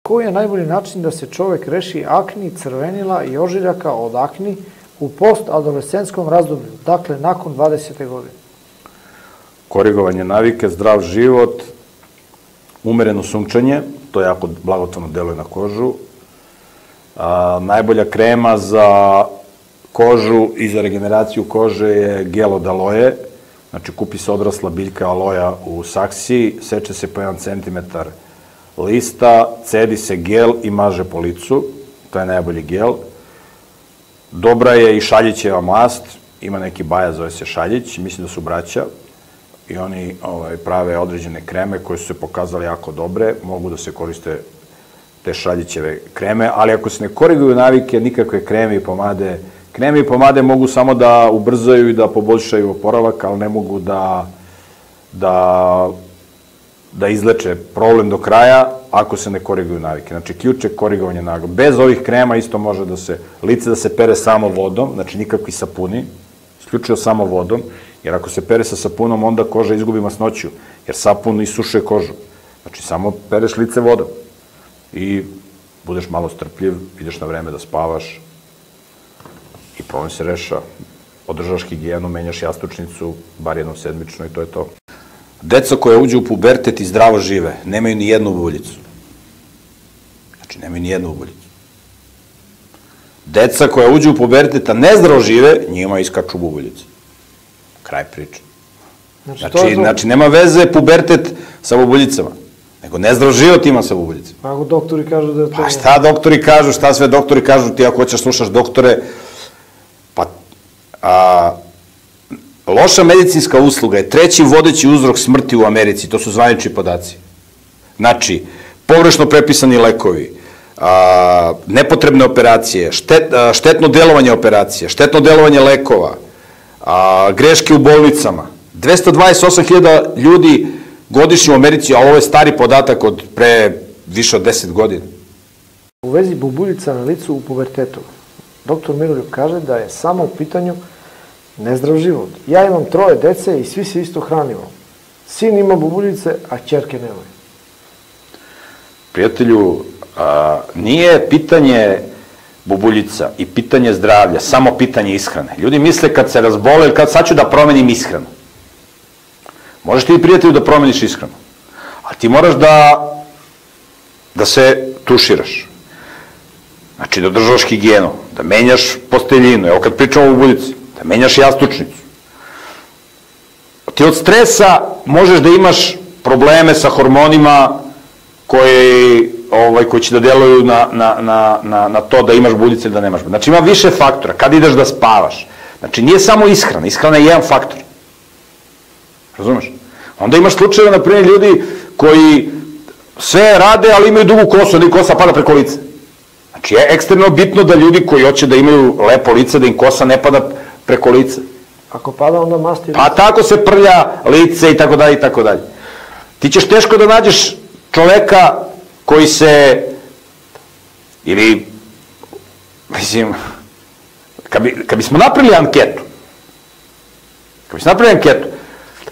Koji je najbolji način da se čovek reši akni, crvenila i ožiljaka od akni u post-adolescentskom razdoblju, dakle nakon 20. godine? Korigovanje navike, zdrav život, umereno sunčanje, to jako blagotvorno deluje na kožu. Najbolja krema za kožu i za regeneraciju kože je gel od aloje. Znači, kupi se odrasla biljka aloja u saksiji, seče se po 1 centimetar lista, cedi se gel i maže po licu. To je najbolji gel. Dobra je i šaljićeva mast. Ima neki baja, zove se šaljić. Mislim da su braća. I oni prave određene kreme koje su se pokazali jako dobre. Mogu da se koriste te šaljićeve kreme, ali ako se ne koriguju navike, nikakve kreme i pomade. Kreme i pomade mogu samo da ubrzaju i da poboljšaju oporavak, ali ne mogu da izleče problem do kraja ako se ne koriguju navike. Znači, ključ je korigovanje navika. Bez ovih krema isto može da se, lice da se pere samo vodom, znači nikakvi sapuni, isključio samo vodom, jer ako se pere sa sapunom, onda koža izgubi masnoću, jer sapun isušuje kožu. Znači, samo pereš lice vodom i budeš malo strpljiv, ideš na vreme da spavaš i problem se reša. Održaš higijenu, menjaš jastučnicu, bar jednom sedmično i to je to. Deca koja uđu u pubertet i zdravo žive, nemaju ni jednu bubuljicu. Znači, nemaju ni jednu bubuljicu. Deca koja uđu u pubertet, a nezdravo žive, njima iskaču bubuljice. Kraj priče. Znači, nema veze pubertet sa bubuljicama, nego nezdrav život ima sa bubuljicama. Ako doktori kažu da je to... Pa šta doktori kažu, šta sve doktori kažu, ti ako hoćeš slušaš doktore, pa... Loša medicinska usluga je 3. vodeći uzrok smrti u Americi, to su zvanični podaci. Znači, pogrešno prepisani lekovi, nepotrebne operacije, štetno delovanje operacije, štetno delovanje lekova, greške u bolnicama. 228.000 ljudi godišnje u Americi, a ovo je stari podatak od pre više od 10 godina. U vezi bubuljica na licu u pubertetu, doktor Miroljub kaže da je samo u pitanju nezdrav život. Ja imam 3 dece i svi se isto hranimo. Sin ima bubuljice, a ćerke nemaju. Prijatelju, nije pitanje bubuljica i pitanje zdravlja, samo pitanje ishrane. Ljudi misle kad se razbole, kad sad ću da promenim ishranu. Možeš ti, prijatelju, da promeniš ishranu, ali ti moraš da se tuširaš. Znači, da održavaš higijenu, da menjaš posteljinu, evo kad pričamo o bubuljici, da menjaš jastučnicu. Ti od stresa možeš da imaš probleme sa hormonima koji će da deluju na to da imaš bubuljice ili da nemaš. Znači, ima više faktora. Kad ideš da spavaš. Znači, nije samo ishrana. Ishrana je jedan faktor. Razumeš? Onda imaš slučajeva, na primjer, ljudi koji sve rade, ali imaju dugu kosu, onda im kosa pada preko lice. Znači, je ekstremno bitno da ljudi koji hoće da imaju lepo lice, da im kosa ne pada preko lice. Ako pada, onda masti lice. Pa tako se prlja lice i tako dalje i tako dalje. Ti ćeš teško da nađeš čoveka koji se, ili, mislim, kad bismo napravili anketu,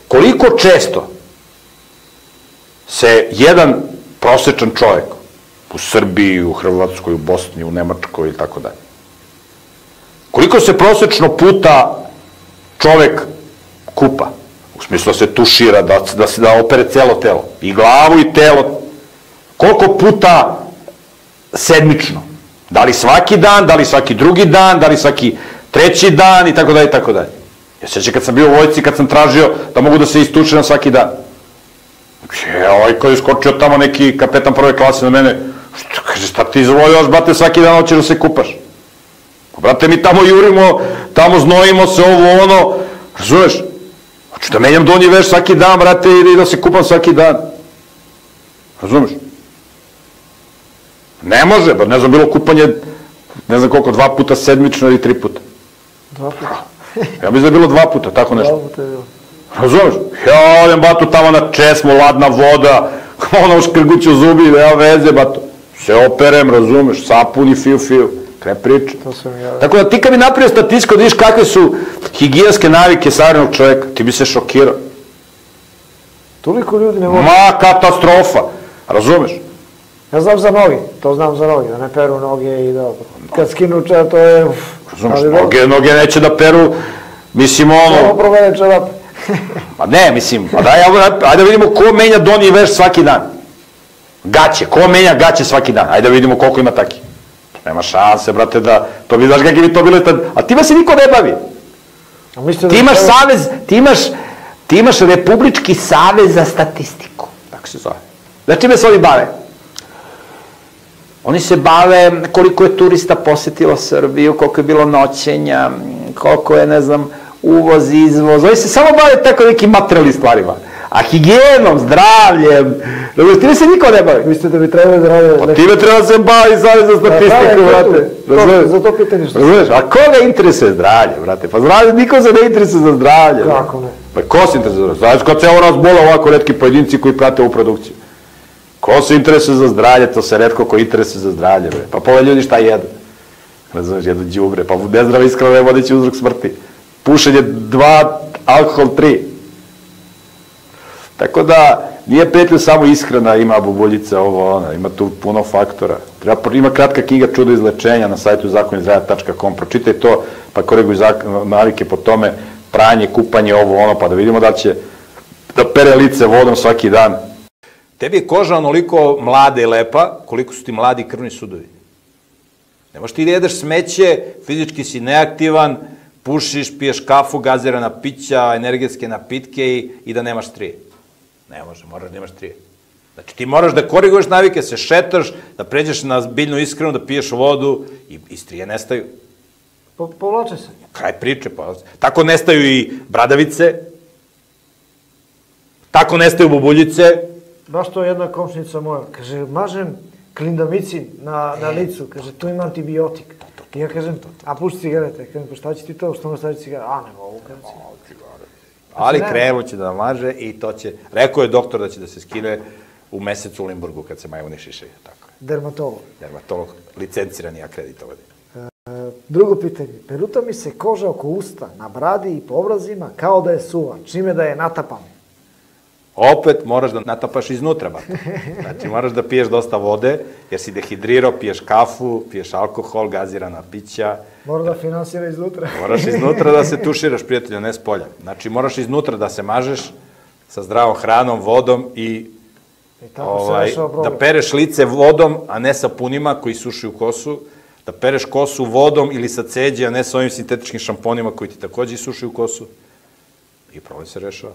koliko često se jedan prosečan čovek u Srbiji, u Hrvatskoj, u Bosni, u Nemačkoj i tako dalje, koliko se prosečno puta čovek kupa, u smislu da se tušira, da opere celo telo, i glavu i telo, koliko puta sedmično, da li svaki dan, da li svaki drugi dan, da li svaki 3. dan i tako dalje i tako dalje. Ja sećam kad sam bio u vojsci, kad sam tražio da mogu da se istušem svaki dan. Ovaj koji je skočio tamo neki kapetan 1. klase na mene, kaže, šta ti izvoljaš, brate, svaki dan hoćeš da se kupaš? Brate, mi tamo jurimo, tamo znojimo se, ovo, ono, razumeš? Hoću da menjam donji veš svaki dan, brate, i da se kupam svaki dan. Razumeš? Ne može, ba, ne znam, bilo kupanje, ne znam koliko, 2 puta sedmično ili 3 puta. 2 puta. Ja mislim da je bilo 2 puta, tako nešto. 2 puta je bilo. Razumeš? Ja odem, bato, tamo na česmu, ladna voda, ono škrguću zubi, nema veze, bato. Se operem, razumeš, sapun i fiju. Kraj priče. Tako da ti kad bi napravio statistiku da vidiš kakve su higijenske navike savremenog čoveka, ti bi se šokirao. Toliko ljudi ne može. Ma, katastrofa. Razumeš? Ja znam za noge, to znam za noge, da ne peru noge i da kad skinu čela, to je... Noge neće da peru, mislim ono... Samo provede čelape. Pa ne, mislim, ajde da vidimo ko menja donji veš svaki dan. Gaće, ko menja gaće svaki dan? Ajde da vidimo koliko ima taki. Nema šanse, brate, da... To bi, znaš kakve bi to bilo tad... A time se niko ne bavi. Ti imaš savez, ti imaš Republički savez za statistiku. Tako se zove. Znači, čime se oni bave? Oni se bave koliko je turista posetilo Srbiju, koliko je bilo noćenja, koliko je, ne znam, uvoz, izvoz. Oni se samo bave tako nekim materijalnim stvarima. A higijenom, zdravljem, time se niko ne bavi. Mislite da bi trebali da rade... Pa time treba da se bavi savez za statistiku, brate. Za to pitanje što se... A koga interesuje zdravlje, brate? Pa zdravlje, niko se ne interesuje za zdravlje. Kako ne? Pa ko se interesuje za zdravlje? Kad se ovo razbola ovako retki pojedinci koji prate ovu produkciju. Ko se interesuje za zdravlje, to se retko ko interesuje za zdravlje, bre. Pa pola ljudi šta jedu? Razumiješ, jedu đubre, pa nezdrava ishrana je vodeći uzrok smrti. Pušenje 2, alkohol 3. Tako da, nije prijetno samo ishrana, ima bubuljica, ovo, ona, ima tu puno faktora. Ima kratka knjiga Čudo izlečenja na sajtu zakonizdravlja.com, pročitaj to, pa koriguj navike po tome, pranje, kupanje, ovo, ono, pa da vidimo da će da pere lice vodom svaki dan. Tebi je koža onoliko mlada i lepa, koliko su ti mladi krvni sudovi. Ne možeš ti da jedeš smeće, fizički si neaktivan, pušiš, piješ kafu, gazirana pića, energetske napitke i da nemaš strije. Ne može, moraš da imaš strije. Znači ti moraš da koriguješ navike, se šetaš, da pređeš na biljnu ishranu, da piješ vodu i strije nestaju. Povlače se. Kraj priče, pa. Tako nestaju i bradavice, tako nestaju bubuljice. Baš to je jedna komšinica moja, kaže, mažem klindamicin na licu, kaže, tu ima antibiotik. I ja kažem, a puši cigarete, kažem, pa šta će ti to, što me stavi cigarete? A, ne mogu, kažem cigarete. Ali kremu će da namaže i to će, rekao je doktor da će da se skine u mesecu u Limburgu kad se majmuni šišaju, tako je. Dermatolog. Dermatolog, licencirani, akreditovani. Drugo pitanje, peruta mi se koža oko usta, na bradi i po obrazima kao da je suva, čime da je natapam. Opet moraš da natapaš iznutra, bata. Znači, moraš da piješ dosta vode, jer si dehidrirao, piješ kafu, piješ alkohol, gazirana pića. Mora da finansira iznutra. Moraš iznutra da se tuširaš, prijatelju, ne s polja. Znači, moraš iznutra da se mažeš sa zdravom hranom, vodom i da pereš lice vodom, a ne sa punima koji sušuju kosu, da pereš kosu vodom ili sa ceđe, a ne sa ovim sintetičkim šamponima koji ti takođe sušuju kosu. I problem se rešava.